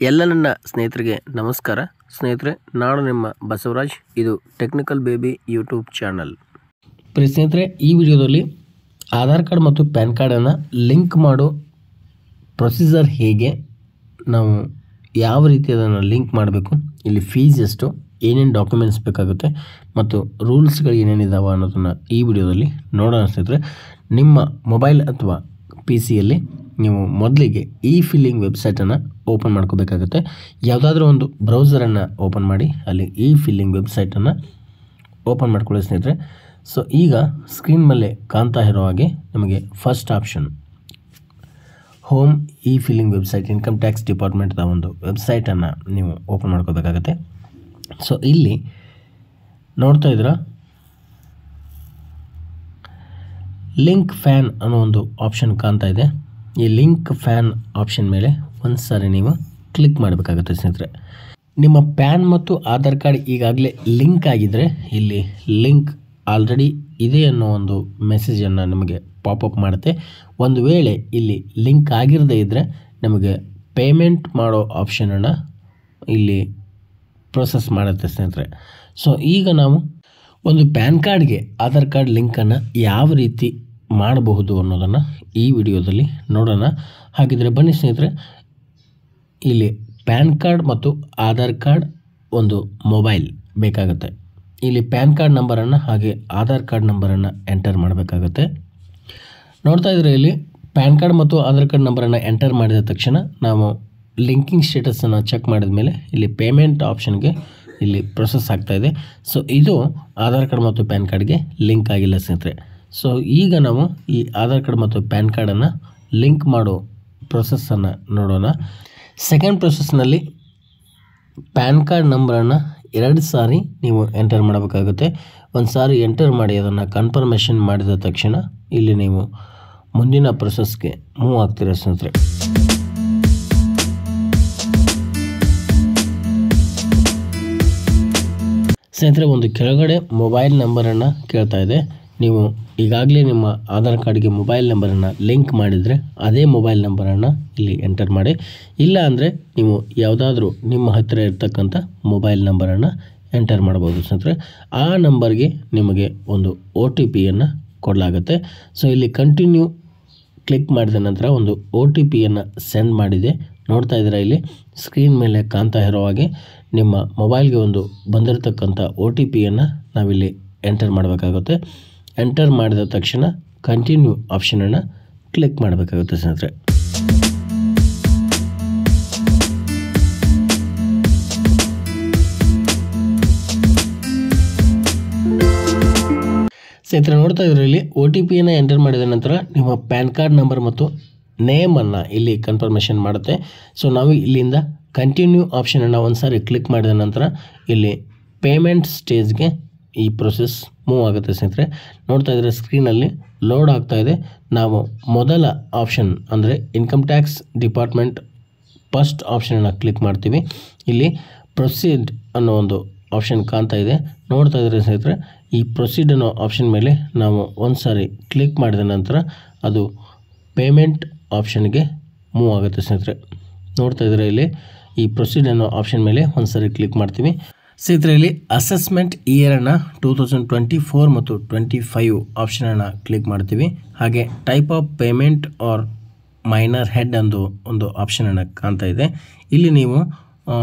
ಎಲ್ಲ ನನ್ನ ಸ್ನೇಹಿತರಿಗೆ ನಮಸ್ಕಾರ. ಸ್ನೇಹಿತರೆ, ನಾನು ನಿಮ್ಮ ಬಸವರಾಜ್. ಇದು ಟೆಕ್ನಿಕಲ್ ಬೇಬಿ ಯೂಟ್ಯೂಬ್ ಚಾನಲ್. ಪ್ರಿಯ ಸ್ನೇಹಿತರೆ, ಈ ವಿಡಿಯೋದಲ್ಲಿ ಆಧಾರ್ ಕಾರ್ಡ್ ಮತ್ತು ಪ್ಯಾನ್ ಕಾರ್ಡನ್ನು ಲಿಂಕ್ ಮಾಡೋ ಪ್ರೊಸೀಜರ್ ಹೇಗೆ, ನಾವು ಯಾವ ರೀತಿ ಅದನ್ನು ಲಿಂಕ್ ಮಾಡಬೇಕು, ಇಲ್ಲಿ ಫೀಸ್ ಎಷ್ಟು, ಏನೇನು ಡಾಕ್ಯುಮೆಂಟ್ಸ್ ಬೇಕಾಗುತ್ತೆ ಮತ್ತು ರೂಲ್ಸ್ಗಳು ಏನೇನಿದಾವೆ ಅನ್ನೋದನ್ನು ಈ ವಿಡಿಯೋದಲ್ಲಿ ನೋಡೋಣ. ಸ್ನೇಹಿತರೆ, ನಿಮ್ಮ ಮೊಬೈಲ್ ಅಥವಾ ಪಿ ಸಿಯಲ್ಲಿ ನೀವು ಮೊದಲಿಗೆ ಫಿಲ್ಲಿಂಗ್ ವೆಬ್ಸೈಟನ್ನು ಓಪನ್ ಮಾಡ್ಕೋಬೇಕಾಗುತ್ತೆ. ಯಾವುದಾದ್ರೂ ಒಂದು ಬ್ರೌಸರನ್ನು ಓಪನ್ ಮಾಡಿ ಅಲ್ಲಿ ಫಿಲ್ಲಿಂಗ್ ವೆಬ್ಸೈಟನ್ನು ಓಪನ್ ಮಾಡ್ಕೊಳ್ಳಿ ಸ್ನೇಹಿತರೆ. ಸೊ ಈಗ ಸ್ಕ್ರೀನ್ ಮೇಲೆ ಕಾಣ್ತಾ ಇರೋ ಹಾಗೆ ನಿಮಗೆ first option home filing website, income tax ಡಿಪಾರ್ಟ್ಮೆಂಟ್ದ ಒಂದು ವೆಬ್ಸೈಟನ್ನು ನೀವು ಓಪನ್ ಮಾಡ್ಕೋಬೇಕಾಗತ್ತೆ. ಸೊ ಇಲ್ಲಿ ನೋಡ್ತಾ ಇದ್ದೀರಾ, ಲಿಂಕ್ ಫ್ಯಾನ್ ಅನ್ನೋ ಒಂದು ಆಪ್ಷನ್ ಕಾಣ್ತಾ ಇದೆ. ಈ ಲಿಂಕ್ ಫ್ಯಾನ್ ಆಪ್ಷನ್ ಮೇಲೆ ಒಂದು ಸಾರಿ ನೀವು ಕ್ಲಿಕ್ ಮಾಡಬೇಕಾಗುತ್ತೆ ಸ್ನೇಹಿತರೆ. ನಿಮ್ಮ ಪ್ಯಾನ್ ಮತ್ತು ಆಧಾರ್ ಕಾರ್ಡ್ ಈಗಾಗಲೇ ಲಿಂಕ್ ಆಗಿದ್ದರೆ ಇಲ್ಲಿ ಲಿಂಕ್ ಆಲ್ರೆಡಿ ಇದೆ ಅನ್ನೋ ಒಂದು ಮೆಸೇಜನ್ನು ನಿಮಗೆ ಪಾಪಪ್ ಮಾಡುತ್ತೆ. ಒಂದು ವೇಳೆ ಇಲ್ಲಿ ಲಿಂಕ್ ಆಗಿರದೇ ಇದ್ದರೆ ನಿಮಗೆ ಪೇಮೆಂಟ್ ಮಾಡೋ ಆಪ್ಷನನ್ನು ಇಲ್ಲಿ ಪ್ರೊಸೆಸ್ ಮಾಡುತ್ತೆ ಸ್ನೇಹಿತರೆ. ಸೊ ಈಗ ನಾವು ಒಂದು ಪ್ಯಾನ್ ಕಾರ್ಡ್ಗೆ ಆಧಾರ್ ಕಾರ್ಡ್ ಲಿಂಕನ್ನು ಯಾವ ರೀತಿ ಮಾಡಬಹುದು ಅನ್ನೋದನ್ನು ಈ ವಿಡಿಯೋದಲ್ಲಿ ನೋಡೋಣ. ಹಾಗಿದ್ರೆ ಬನ್ನಿ ಸ್ನೇಹಿತರೆ, ಇಲ್ಲಿ ಪ್ಯಾನ್ ಕಾರ್ಡ್ ಮತ್ತು ಆಧಾರ್ ಕಾರ್ಡ್ ಒಂದು ಮೊಬೈಲ್ ಬೇಕಾಗುತ್ತೆ. ಇಲ್ಲಿ ಪ್ಯಾನ್ ಕಾರ್ಡ್ ನಂಬರನ್ನು ಹಾಗೆ ಆಧಾರ್ ಕಾರ್ಡ್ ನಂಬರನ್ನು ಎಂಟರ್ ಮಾಡಬೇಕಾಗುತ್ತೆ. ನೋಡ್ತಾ ಇದ್ರೆ ಇಲ್ಲಿ ಪ್ಯಾನ್ ಕಾರ್ಡ್ ಮತ್ತು ಆಧಾರ್ ಕಾರ್ಡ್ ನಂಬರನ್ನು ಎಂಟರ್ ಮಾಡಿದ ತಕ್ಷಣ ನಾವು ಲಿಂಕಿಂಗ್ ಸ್ಟೇಟಸನ್ನು ಚೆಕ್ ಮಾಡಿದ ಮೇಲೆ ಇಲ್ಲಿ ಪೇಮೆಂಟ್ ಆಪ್ಷನ್ಗೆ ಇಲ್ಲಿ ಪ್ರೊಸೆಸ್ ಆಗ್ತಾಯಿದೆ. ಸೊ ಇದು ಆಧಾರ್ ಕಾರ್ಡ್ ಮತ್ತು ಪ್ಯಾನ್ ಕಾರ್ಡ್ಗೆ ಲಿಂಕ್ ಆಗಿಲ್ಲ ಸ್ನೇಹಿತರೆ. ಸೊ ಈಗ ನಾವು ಈ ಆಧಾರ್ ಕಾರ್ಡ್ ಮತ್ತು ಪ್ಯಾನ್ ಕಾರ್ಡನ್ನು ಲಿಂಕ್ ಮಾಡೋ ಪ್ರೊಸೆಸ್ಸನ್ನು ನೋಡೋಣ. ಸೆಕೆಂಡ್ ಪ್ರೊಸೆಸ್ನಲ್ಲಿ ಪ್ಯಾನ್ ಕಾರ್ಡ್ ನಂಬರನ್ನು 2 ಸಾರಿ ನೀವು ಎಂಟರ್ ಮಾಡಬೇಕಾಗುತ್ತೆ. ಒಂದು ಸಾರಿ ಎಂಟರ್ ಮಾಡಿ ಅದನ್ನು ಕನ್ಫರ್ಮೇಷನ್ ಮಾಡಿದ ತಕ್ಷಣ ಇಲ್ಲಿ ನೀವು ಮುಂದಿನ ಪ್ರೊಸೆಸ್ಗೆ ಮೂವ್ ಆಗ್ತೀರ ಸ್ನೇಹಿತರೆ. ಸ್ನೇಹಿತರೆ, ಒಂದು ಕೆಳಗಡೆ ಮೊಬೈಲ್ ನಂಬರನ್ನು ಕೇಳ್ತಾ ಇದೆ. ನೀವು ಈಗಾಗಲೇ ನಿಮ್ಮ ಆಧಾರ್ ಕಾರ್ಡ್ಗೆ ಮೊಬೈಲ್ ನಂಬರನ್ನು ಲಿಂಕ್ ಮಾಡಿದರೆ ಅದೇ ಮೊಬೈಲ್ ನಂಬರನ್ನು ಇಲ್ಲಿ ಎಂಟರ್ ಮಾಡಿ. ಇಲ್ಲ ಅಂದರೆ ನೀವು ಯಾವುದಾದ್ರೂ ನಿಮ್ಮ ಹತ್ತಿರ ಇರ್ತಕ್ಕಂಥ ಮೊಬೈಲ್ ನಂಬರನ್ನು ಎಂಟರ್ ಮಾಡ್ಬೋದು ಸ್ನೇಹಿತರೆ. ಆ ನಂಬರ್ಗೆ ನಿಮಗೆ ಒಂದು OTPಯನ್ನು ಕೊಡಲಾಗುತ್ತೆ. ಸೊ ಇಲ್ಲಿ ಕಂಟಿನ್ಯೂ ಕ್ಲಿಕ್ ಮಾಡಿದ ನಂತರ ಒಂದು OTPಯನ್ನು ಸೆಂಡ್ ಮಾಡಿದೆ. ನೋಡ್ತಾ ಇದ್ದೀರಾ, ಇಲ್ಲಿ ಸ್ಕ್ರೀನ್ ಮೇಲೆ ಕಾಣ್ತಾ ಇರೋ ಹಾಗೆ ನಿಮ್ಮ ಮೊಬೈಲ್ಗೆ ಒಂದು ಬಂದಿರತಕ್ಕಂಥ OTPಯನ್ನು ನಾವಿಲ್ಲಿ ಎಂಟರ್ ಮಾಡಬೇಕಾಗುತ್ತೆ. ಎಂಟರ್ ಮಾಡಿದ ತಕ್ಷಣ ಕಂಟಿನ್ಯೂ ಆಪ್ಷನನ್ನು ಕ್ಲಿಕ್ ಮಾಡಬೇಕಾಗುತ್ತೆ ಸ್ನೇಹಿತರೆ. ಸ್ನೇಹಿತರೆ, ನೋಡ್ತಾ ಇದ್ರೆ ಇಲ್ಲಿ OTPಯನ್ನು ಎಂಟರ್ ಮಾಡಿದ ನಂತರ ನಿಮ್ಮ ಪ್ಯಾನ್ ಕಾರ್ಡ್ ನಂಬರ್ ಮತ್ತು ನೇಮನ್ನು ಇಲ್ಲಿ ಕನ್ಫರ್ಮೇಷನ್ ಮಾಡುತ್ತೆ. ಸೊ ನಾವು ಇಲ್ಲಿಂದ ಕಂಟಿನ್ಯೂ ಆಪ್ಷನನ್ನು ಒಂದು ಸಾರಿ ಕ್ಲಿಕ್ ಮಾಡಿದ ನಂತರ ಇಲ್ಲಿ ಪೇಮೆಂಟ್ ಸ್ಟೇಜ್ಗೆ ಈ ಪ್ರೊಸೆಸ್ ಮೂವ್ ಆಗುತ್ತೆ ಸ್ನೇಹಿತರೆ. ನೋಡ್ತಾ ಇದ್ರೆ ಸ್ಕ್ರೀನಲ್ಲಿ ಲೋಡ್ ಆಗ್ತಾ ಇದೆ. ನಾವು ಮೊದಲ ಆಪ್ಷನ್ ಅಂದರೆ ಇನ್ಕಮ್ ಟ್ಯಾಕ್ಸ್ ಡಿಪಾರ್ಟ್ಮೆಂಟ್ ಫಸ್ಟ್ ಆಪ್ಷನನ್ನು ಕ್ಲಿಕ್ ಮಾಡ್ತೀವಿ. ಇಲ್ಲಿ ಪ್ರೊಸೀಡ್ ಅನ್ನೋ ಒಂದು ಆಪ್ಷನ್ ಕಾಣ್ತಾ ಇದೆ. ನೋಡ್ತಾ ಇದ್ರೆ ಸ್ನೇಹಿತರೆ, ಈ ಪ್ರೊಸೀಡ್ ಅನ್ನೋ ಆಪ್ಷನ್ ಮೇಲೆ ನಾವು ಒಂದು ಸಾರಿ ಕ್ಲಿಕ್ ಮಾಡಿದ ನಂತರ ಅದು ಪೇಮೆಂಟ್ ಆಪ್ಷನ್ಗೆ ಮೂವ್ ಆಗುತ್ತೆ ಸ್ನೇಹಿತರೆ. ನೋಡ್ತಾ ಇದ್ರೆ ಇಲ್ಲಿ ಈ ಪ್ರೊಸೀಡ್ ಅನ್ನೋ ಆಪ್ಷನ್ ಮೇಲೆ ಒಂದು ಸಾರಿ ಕ್ಲಿಕ್ ಮಾಡ್ತೀವಿ ಸ್ನೇಹಿತರೆ. ಇಲ್ಲಿ ಅಸೆಸ್ಮೆಂಟ್ ಇಯರನ್ನು 2024 ಮತ್ತು 25 ಆಪ್ಷನನ್ನು ಕ್ಲಿಕ್ ಮಾಡ್ತೀವಿ. ಹಾಗೆ type of payment or minor head ಅಂದು ಒಂದು ಆಪ್ಷನನ್ನು ಕಾಣ್ತಾ ಇದೆ. ಇಲ್ಲಿ ನೀವು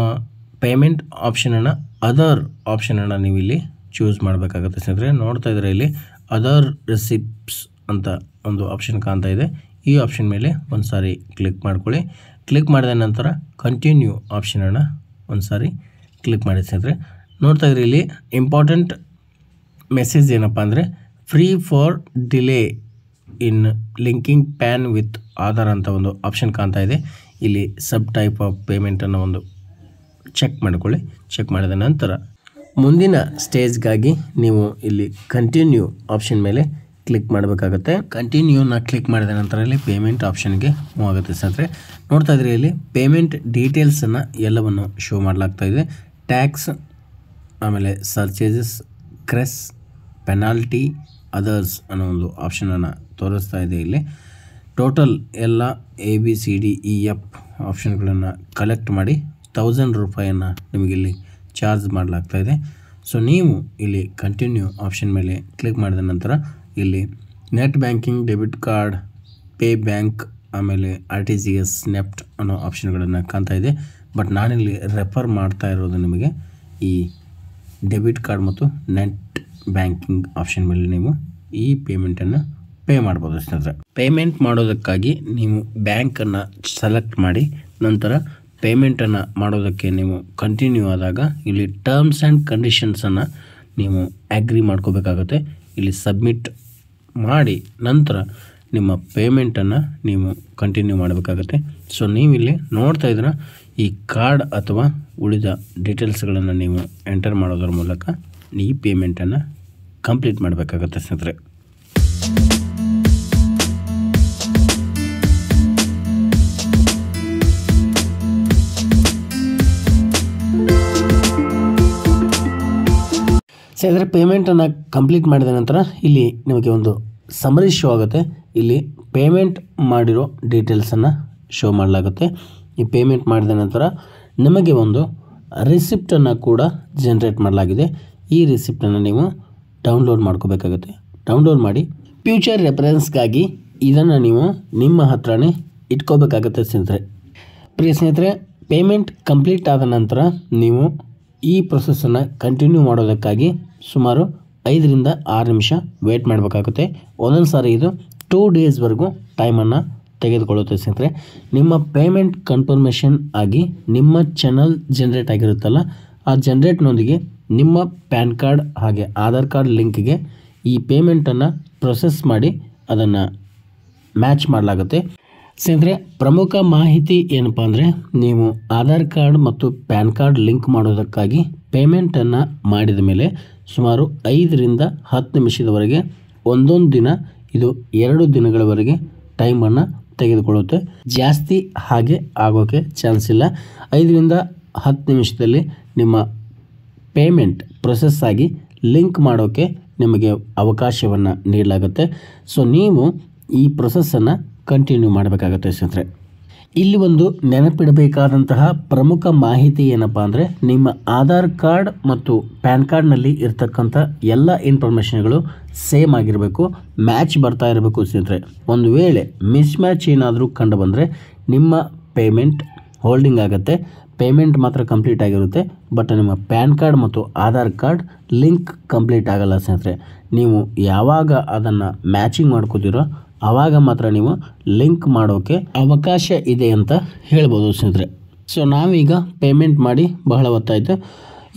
ಪೇಮೆಂಟ್ ಆಪ್ಷನನ್ನು ಅದರ್ ಆಪ್ಷನನ್ನು ನೀವು ಇಲ್ಲಿ ಚೂಸ್ ಮಾಡಬೇಕಾಗುತ್ತೆ ಸ್ನೇಹಿತರೆ. ನೋಡ್ತಾ ಇದ್ರೆ ಇಲ್ಲಿ ಅದರ್ ರೆಸಿಪ್ಟ್ಸ್ ಅಂತ ಒಂದು ಆಪ್ಷನ್ ಕಾಣ್ತಾ ಇದೆ. ಈ ಆಪ್ಷನ್ ಮೇಲೆ ಒಂದು ಸಾರಿ ಕ್ಲಿಕ್ ಮಾಡ್ಕೊಳ್ಳಿ. ಕ್ಲಿಕ್ ಮಾಡಿದ ನಂತರ ಕಂಟಿನ್ಯೂ ಆಪ್ಷನನ್ನು ಒಂದು ಸಾರಿ ಕ್ಲಿಕ್ ಮಾಡಿ ಸ್ನೇಹಿತರೆ. ನೋಡ್ತಾ ಇದ್ರೆ ಇಲ್ಲಿ ಇಂಪಾರ್ಟೆಂಟ್ ಮೆಸೇಜ್ ಏನಪ್ಪ ಅಂದರೆ free for delay in linking PAN with Aadhaar ಅಂತ ಒಂದು ಆಪ್ಷನ್ ಕಾಣ್ತಾ ಇದೆ. ಇಲ್ಲಿ ಸಬ್ ಟೈಪ್ ಆಫ್ ಪೇಮೆಂಟನ್ನು ಒಂದು ಚೆಕ್ ಮಾಡಿಕೊಳ್ಳಿ. ಚೆಕ್ ಮಾಡಿದ ನಂತರ ಮುಂದಿನ ಸ್ಟೇಜ್ಗಾಗಿ ನೀವು ಇಲ್ಲಿ ಕಂಟಿನ್ಯೂ ಆಪ್ಷನ್ ಮೇಲೆ ಕ್ಲಿಕ್ ಮಾಡಬೇಕಾಗುತ್ತೆ. ಕಂಟಿನ್ಯೂನ ಕ್ಲಿಕ್ ಮಾಡಿದ ನಂತರ ಇಲ್ಲಿ ಪೇಮೆಂಟ್ ಆಪ್ಷನ್ಗೆ ಮೂವ್ ಆಗುತ್ತೆ ಸ್ನೇಹಿತರೆ. ನೋಡ್ತಾ ಇದ್ರೆ ಇಲ್ಲಿ ಪೇಮೆಂಟ್ ಡೀಟೇಲ್ಸನ್ನು ಎಲ್ಲವನ್ನು ಶೋ ಮಾಡಲಾಗ್ತಾ ಇದೆ. ಟ್ಯಾಕ್ಸ್, ಆಮೇಲೆ ಸರ್ಚೇಜಸ್, ಕ್ರೆಸ್, ಪೆನಾಲ್ಟಿ, ಅದರ್ಸ್ ಅನ್ನೋ ಒಂದು ಆಪ್ಷನನ್ನು ತೋರಿಸ್ತಾ ಇದೆ. ಇಲ್ಲಿ ಟೋಟಲ್ ಎಲ್ಲ ABCDEF ಆಪ್ಷನ್ಗಳನ್ನು ಕಲೆಕ್ಟ್ ಮಾಡಿ 1000 ರೂಪಾಯಿಯನ್ನು ನಿಮಗಿಲ್ಲಿ ಚಾರ್ಜ್ ಮಾಡಲಾಗ್ತಾಯಿದೆ. ಸೊ ನೀವು ಇಲ್ಲಿ ಕಂಟಿನ್ಯೂ ಆಪ್ಷನ್ ಮೇಲೆ ಕ್ಲಿಕ್ ಮಾಡಿದ ನಂತರ ಇಲ್ಲಿ net banking, debit card, pay bank, ಆಮೇಲೆ RTGS, ನೆಫ್ಟ್ ಅನ್ನೋ ಆಪ್ಷನ್ಗಳನ್ನು ಕಾಣ್ತಾ ಇದೆ. ಬಟ್ ನಾನಿಲ್ಲಿ ರೆಫರ್ ಮಾಡ್ತಾ ಇರೋದು ನಿಮಗೆ ಈ ಡೆಬಿಟ್ ಕಾರ್ಡ್ ಮತ್ತು ನೆಟ್ ಬ್ಯಾಂಕಿಂಗ್ ಆಪ್ಷನ್ ಮೇಲೆ ನೀವು ಈ ಪೇಮೆಂಟನ್ನು ಪೇ ಮಾಡ್ಬೋದು ಸ್ನೇಹಿತರೆ. ಪೇಮೆಂಟ್ ಮಾಡೋದಕ್ಕಾಗಿ ನೀವು ಬ್ಯಾಂಕನ್ನು ಸೆಲೆಕ್ಟ್ ಮಾಡಿ ನಂತರ ಪೇಮೆಂಟನ್ನು ಮಾಡೋದಕ್ಕೆ ನೀವು ಕಂಟಿನ್ಯೂ ಆದಾಗ ಇಲ್ಲಿ ಟರ್ಮ್ಸ್ ಆ್ಯಂಡ್ ಕಂಡೀಷನ್ಸನ್ನು ನೀವು ಅಗ್ರಿ ಮಾಡ್ಕೋಬೇಕಾಗುತ್ತೆ. ಇಲ್ಲಿ ಸಬ್ಮಿಟ್ ಮಾಡಿ ನಂತರ ನಿಮ್ಮ ಪೇಮೆಂಟನ್ನು ನೀವು ಕಂಟಿನ್ಯೂ ಮಾಡಬೇಕಾಗುತ್ತೆ. ಸೊ ನೀವಿಲ್ಲಿ ನೋಡ್ತಾ ಇದ್ದೀರ ಈ ಕಾರ್ಡ್ ಅಥವಾ ಉಳಿದ ಡೀಟೇಲ್ಸ್ಗಳನ್ನು ನೀವು ಎಂಟರ್ ಮಾಡೋದ್ರ ಮೂಲಕ ಈ ಪೇಮೆಂಟನ್ನು ಕಂಪ್ಲೀಟ್ ಮಾಡಬೇಕಾಗುತ್ತೆ ಸ್ನೇಹಿತರೆ. ಸೊ ಇದರ ಪೇಮೆಂಟನ್ನು ಕಂಪ್ಲೀಟ್ ಮಾಡಿದ ನಂತರ ಇಲ್ಲಿ ನಿಮಗೆ ಒಂದು ಸಮರಿ ಶೋ ಆಗುತ್ತೆ. ಇಲ್ಲಿ ಪೇಮೆಂಟ್ ಮಾಡಿರೋ ಡೀಟೇಲ್ಸನ್ನು ಶೋ ಮಾಡಲಾಗುತ್ತೆ. ಈ ಪೇಮೆಂಟ್ ಮಾಡಿದ ನಂತರ ನಿಮಗೆ ಒಂದು ರಿಸಿಪ್ಟನ್ನು ಕೂಡ ಜನ್ರೇಟ್ ಮಾಡಲಾಗಿದೆ. ಈ ರಿಸಿಪ್ಟನ್ನು ನೀವು ಡೌನ್ಲೋಡ್ ಮಾಡ್ಕೋಬೇಕಾಗುತ್ತೆ. ಡೌನ್ಲೋಡ್ ಮಾಡಿ ಫ್ಯೂಚರ್ ರೆಫರೆನ್ಸ್ಗಾಗಿ ಇದನ್ನು ನೀವು ನಿಮ್ಮ ಹತ್ರನೇ ಇಟ್ಕೋಬೇಕಾಗುತ್ತೆ ಸ್ನೇಹಿತರೆ. ಪ್ರಿಯ ಸ್ನೇಹಿತರೆ, ಪೇಮೆಂಟ್ ಕಂಪ್ಲೀಟ್ ಆದ ನಂತರ ನೀವು ಈ ಪ್ರೊಸೆಸನ್ನು ಕಂಟಿನ್ಯೂ ಮಾಡೋದಕ್ಕಾಗಿ ಸುಮಾರು 5 ರಿಂದ 6 ನಿಮಿಷ ವೇಟ್ ಮಾಡಬೇಕಾಗುತ್ತೆ. ಒಂದೊಂದು ಸಾರಿ ಇದು 2 ಡೇಸ್ವರೆಗೂ ಟೈಮನ್ನು ತೆಗೆದುಕೊಳ್ಳುತ್ತೆ ಸ್ನೇಹಿತರೆ. ನಿಮ್ಮ ಪೇಮೆಂಟ್ ಕನ್ಫರ್ಮೇಷನ್ ಆಗಿ ನಿಮ್ಮ ಚಾನಲ್ ಜನ್ರೇಟ್ ಆಗಿರುತ್ತಲ್ಲ, ಆ ಜನ್ರೇಟ್ನೊಂದಿಗೆ ನಿಮ್ಮ ಪ್ಯಾನ್ ಕಾರ್ಡ್ ಹಾಗೆ ಆಧಾರ್ ಕಾರ್ಡ್ ಲಿಂಕ್ಗೆ ಈ ಪೇಮೆಂಟನ್ನು ಪ್ರೊಸೆಸ್ ಮಾಡಿ ಅದನ್ನು ಮ್ಯಾಚ್ ಮಾಡಲಾಗುತ್ತೆ. ಸ್ನೇಹಿತರೆ, ಪ್ರಮುಖ ಮಾಹಿತಿ ಏನಪ್ಪ ಅಂದರೆ, ನೀವು ಆಧಾರ್ ಕಾರ್ಡ್ ಮತ್ತು ಪ್ಯಾನ್ ಕಾರ್ಡ್ ಲಿಂಕ್ ಮಾಡೋದಕ್ಕಾಗಿ ಪೇಮೆಂಟನ್ನು ಮಾಡಿದ ಮೇಲೆ ಸುಮಾರು 5 ರಿಂದ 10 ನಿಮಿಷದವರೆಗೆ ಒಂದೊಂದು ದಿನ, ಇದು 2 ದಿನಗಳವರೆಗೆ ಟೈಮನ್ನು ತೆಗೆದುಕೊಳ್ಳುತ್ತೆ. ಜಾಸ್ತಿ ಹಾಗೆ ಆಗೋಕ್ಕೆ ಚಾನ್ಸ್ ಇಲ್ಲ. 5 ರಿಂದ 10 ನಿಮಿಷದಲ್ಲಿ ನಿಮ್ಮ ಪೇಮೆಂಟ್ ಪ್ರೊಸೆಸ್ ಆಗಿ ಲಿಂಕ್ ಮಾಡೋಕ್ಕೆ ನಿಮಗೆ ಅವಕಾಶವನ್ನು ನೀಡಲಾಗುತ್ತೆ. ಸೊ ನೀವು ಈ ಪ್ರೊಸೆಸ್ಸನ್ನು ಕಂಟಿನ್ಯೂ ಮಾಡಬೇಕಾಗುತ್ತೆ ಸ್ನೇಹಿತರೆ. ಇಲ್ಲಿ ಒಂದು ನೆನಪಿಡಬೇಕಾದಂತಹ ಪ್ರಮುಖ ಮಾಹಿತಿ ಏನಪ್ಪ ಅಂದರೆ, ನಿಮ್ಮ ಆಧಾರ್ ಕಾರ್ಡ್ ಮತ್ತು ಪ್ಯಾನ್ ಕಾರ್ಡ್ನಲ್ಲಿ ಇರ್ತಕ್ಕಂಥ ಎಲ್ಲ ಇನ್ಫಾರ್ಮೇಷನ್ಗಳು ಸೇಮ್ ಆಗಿರಬೇಕು, ಮ್ಯಾಚ್ ಬರ್ತಾ ಇರಬೇಕು ಸ್ನೇಹಿತರೆ. ಒಂದು ವೇಳೆ ಮಿಸ್ ಮ್ಯಾಚ್ ಏನಾದರೂ ಕಂಡು ಬಂದರೆ ನಿಮ್ಮ ಪೇಮೆಂಟ್ ಹೋಲ್ಡಿಂಗ್ ಆಗುತ್ತೆ. ಪೇಮೆಂಟ್ ಮಾತ್ರ ಕಂಪ್ಲೀಟ್ ಆಗಿರುತ್ತೆ, ಬಟ್ ನಿಮ್ಮ ಪ್ಯಾನ್ ಕಾರ್ಡ್ ಮತ್ತು ಆಧಾರ್ ಕಾರ್ಡ್ ಲಿಂಕ್ ಕಂಪ್ಲೀಟ್ ಆಗಲ್ಲ ಸ್ನೇಹಿತರೆ. ನೀವು ಯಾವಾಗ ಅದನ್ನು ಮ್ಯಾಚಿಂಗ್ ಮಾಡ್ಕೋತೀರೋ ಆವಾಗ ಮಾತ್ರ ನೀವು ಲಿಂಕ್ ಮಾಡೋಕ್ಕೆ ಅವಕಾಶ ಇದೆ ಅಂತ ಹೇಳ್ಬೋದು ಸ್ನೇಹಿತರೆ. ಸೊ ನಾವೀಗ ಪೇಮೆಂಟ್ ಮಾಡಿ ಬಹಳ ಹೊತ್ತಾಯಿತು.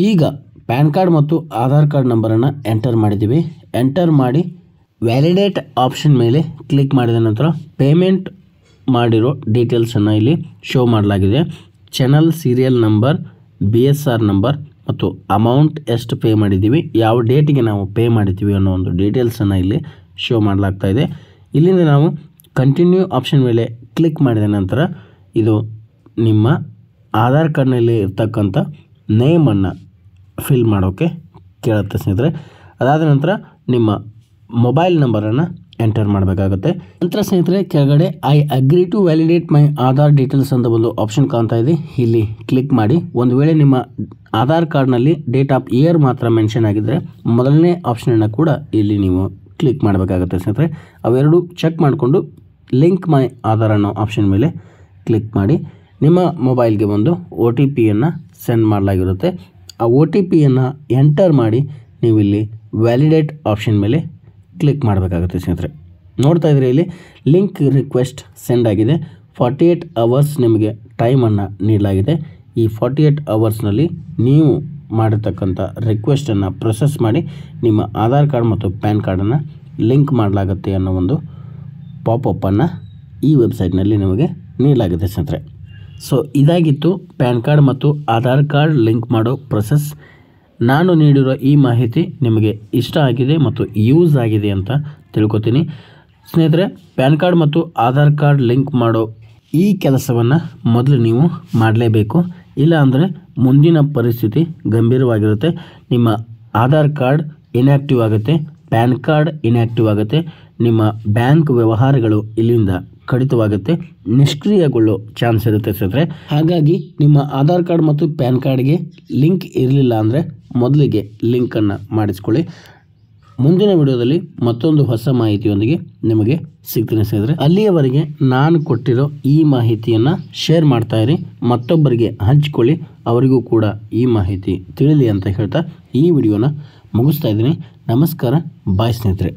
ಈಗ ಪ್ಯಾನ್ ಕಾರ್ಡ್ ಮತ್ತು ಆಧಾರ್ ಕಾರ್ಡ್ ನಂಬರನ್ನು ಎಂಟರ್ ಮಾಡಿದ್ದೀವಿ. ಎಂಟರ್ ಮಾಡಿ ವ್ಯಾಲಿಡೇಟ್ ಆಪ್ಷನ್ ಮೇಲೆ ಕ್ಲಿಕ್ ಮಾಡಿದ ನಂತರ ಪೇಮೆಂಟ್ ಮಾಡಿರೋ ಡೀಟೇಲ್ಸನ್ನು ಇಲ್ಲಿ ಶೋ ಮಾಡಲಾಗಿದೆ. Channel serial number, BSR number ಮತ್ತು ಅಮೌಂಟ್ ಎಷ್ಟು ಪೇ ಮಾಡಿದ್ದೀವಿ, ಯಾವ ಡೇಟಿಗೆ ನಾವು ಪೇ ಮಾಡಿದ್ದೀವಿ ಅನ್ನೋ ಒಂದು ಡೀಟೇಲ್ಸನ್ನು ಇಲ್ಲಿ ಶೋ ಮಾಡಲಾಗ್ತಾ ಇದೆ. ಇಲ್ಲಿಂದ ನಾವು ಕಂಟಿನ್ಯೂ ಆಪ್ಷನ್ ಮೇಲೆ ಕ್ಲಿಕ್ ಮಾಡಿದ ನಂತರ ಇದು ನಿಮ್ಮ ಆಧಾರ್ ಕಾರ್ಡ್ನಲ್ಲಿ ಇರ್ತಕ್ಕಂಥ ನೇಮನ್ನು ಫಿಲ್ ಮಾಡೋಕ್ಕೆ ಕೇಳುತ್ತೆ ಸ್ನೇಹಿತರೆ. ಅದಾದ ನಂತರ ನಿಮ್ಮ ಮೊಬೈಲ್ ನಂಬರನ್ನು ಎಂಟರ್ ಮಾಡಬೇಕಾಗುತ್ತೆ. ನಂತರ ಸ್ನೇಹಿತರೆ, ಕೆಳಗಡೆ I agree to validate my Aadhaar details ಅಂತ ಒಂದು ಆಪ್ಷನ್ ಕಾಣ್ತಾ ಇದೆ. ಇಲ್ಲಿ ಕ್ಲಿಕ್ ಮಾಡಿ. ಒಂದು ವೇಳೆ ನಿಮ್ಮ ಆಧಾರ್ ಕಾರ್ಡ್ನಲ್ಲಿ ಡೇಟ್ ಆಫ್ ಇಯರ್ ಮಾತ್ರ ಮೆನ್ಷನ್ ಆಗಿದ್ದರೆ ಮೊದಲನೇ ಆಪ್ಷನನ್ನು ಕೂಡ ಇಲ್ಲಿ ನೀವು ಕ್ಲಿಕ್ ಮಾಡಬೇಕಾಗುತ್ತೆ ಸ್ನೇಹಿತರೆ. ಅವೆರಡು ಚೆಕ್ ಮಾಡಿಕೊಂಡು ಲಿಂಕ್ ಮೈ ಆಧಾರ್ ಅನ್ನೋ ಆಪ್ಷನ್ ಮೇಲೆ ಕ್ಲಿಕ್ ಮಾಡಿ. ನಿಮ್ಮ ಮೊಬೈಲ್ಗೆ ಒಂದು OTPಯನ್ನು ಸೆಂಡ್ ಮಾಡಲಾಗಿರುತ್ತೆ. ಆ OTPಯನ್ನು ಎಂಟರ್ ಮಾಡಿ ನೀವು ಇಲ್ಲಿ ವ್ಯಾಲಿಡೇಟ್ ಆಪ್ಷನ್ ಮೇಲೆ ಕ್ಲಿಕ್ ಮಾಡಬೇಕಾಗುತ್ತೆ ಸ್ನೇಹಿತರೆ. ನೋಡ್ತಾ ಇದ್ರೆ ಇಲ್ಲಿ ಲಿಂಕ್ ರಿಕ್ವೆಸ್ಟ್ ಸೆಂಡ್ ಆಗಿದೆ. 48 ಅವರ್ಸ್ ನಿಮಗೆ ಟೈಮನ್ನು ನೀಡಲಾಗಿದೆ. ಈ 48 ಅವರ್ಸ್ನಲ್ಲಿ ನೀವು ಮಾಡಿರ್ತಕ್ಕಂಥ ರಿಕ್ವೆಸ್ಟನ್ನು ಪ್ರೊಸೆಸ್ ಮಾಡಿ ನಿಮ್ಮ ಆಧಾರ್ ಕಾರ್ಡ್ ಮತ್ತು ಪ್ಯಾನ್ ಕಾರ್ಡನ್ನು ಲಿಂಕ್ ಮಾಡಲಾಗುತ್ತೆ ಅನ್ನೋ ಒಂದು ಪಾಪಪ್ಪನ್ನು ಈ ವೆಬ್ಸೈಟ್ನಲ್ಲಿ ನಿಮಗೆ ನೀಡಲಾಗಿದೆ ಸ್ನೇಹಿತರೆ. ಸೊ ಇದಾಗಿತ್ತು ಪ್ಯಾನ್ ಕಾರ್ಡ್ ಮತ್ತು ಆಧಾರ್ ಕಾರ್ಡ್ ಲಿಂಕ್ ಮಾಡೋ ಪ್ರೊಸೆಸ್. ನಾನು ನೀಡಿರೋ ಈ ಮಾಹಿತಿ ನಿಮಗೆ ಇಷ್ಟ ಆಗಿದೆ ಮತ್ತು ಯೂಸ್ ಆಗಿದೆ ಅಂತ ತಿಳ್ಕೊತೀನಿ ಸ್ನೇಹಿತರೆ. ಪ್ಯಾನ್ ಕಾರ್ಡ್ ಮತ್ತು ಆಧಾರ್ ಕಾರ್ಡ್ ಲಿಂಕ್ ಮಾಡೋ ಈ ಕೆಲಸವನ್ನು ಮೊದಲು ನೀವು ಮಾಡಲೇಬೇಕು. ಇಲ್ಲ ಅಂದರೆ ಮುಂದಿನ ಪರಿಸ್ಥಿತಿ ಗಂಭೀರವಾಗಿರುತ್ತೆ. ನಿಮ್ಮ ಆಧಾರ್ ಕಾರ್ಡ್ ಇನ್ಯಾಕ್ಟಿವ್ ಆಗುತ್ತೆ, ಪ್ಯಾನ್ ಕಾರ್ಡ್ ಇನ್ಯಾಕ್ಟಿವ್ ಆಗುತ್ತೆ. ನಿಮ್ಮ ಬ್ಯಾಂಕ್ ವ್ಯವಹಾರಗಳು ಇಲ್ಲಿಂದ ಕಡಿತವಾಗುತ್ತೆ, ನಿಷ್ಕ್ರಿಯಗೊಳ್ಳೋ ಚಾನ್ಸ್ ಇರುತ್ತೆ ಸ್ನೇಹಿತರೆ. ಹಾಗಾಗಿ ನಿಮ್ಮ ಆಧಾರ್ ಕಾರ್ಡ್ ಮತ್ತು ಪ್ಯಾನ್ ಕಾರ್ಡ್ಗೆ ಲಿಂಕ್ ಇರಲಿಲ್ಲ ಅಂದರೆ ಮೊದಲಿಗೆ ಲಿಂಕನ್ನು ಮಾಡಿಸ್ಕೊಳ್ಳಿ. ಮುಂದಿನ ವಿಡಿಯೋದಲ್ಲಿ ಮತ್ತೊಂದು ಹೊಸ ಮಾಹಿತಿಯೊಂದಿಗೆ ನಿಮಗೆ ಸಿಗ್ತೀನಿ ಸ್ನೇಹಿತರೆ. ಅಲ್ಲಿಯವರೆಗೆ ನಾನು ಕೊಟ್ಟಿರೋ ಈ ಮಾಹಿತಿಯನ್ನು ಶೇರ್ ಮಾಡ್ತಾ ಇರಿ, ಮತ್ತೊಬ್ಬರಿಗೆ ಹಂಚಿಕೊಳ್ಳಿ, ಅವರಿಗೂ ಕೂಡ ಈ ಮಾಹಿತಿ ತಿಳಿಲಿ ಅಂತ ಹೇಳ್ತಾ ಈ ವಿಡಿಯೋನ ಮುಗಿಸ್ತಾ ಇದ್ದೀನಿ. ನಮಸ್ಕಾರ, ಬಾಯ್ ಸ್ನೇಹಿತರೆ.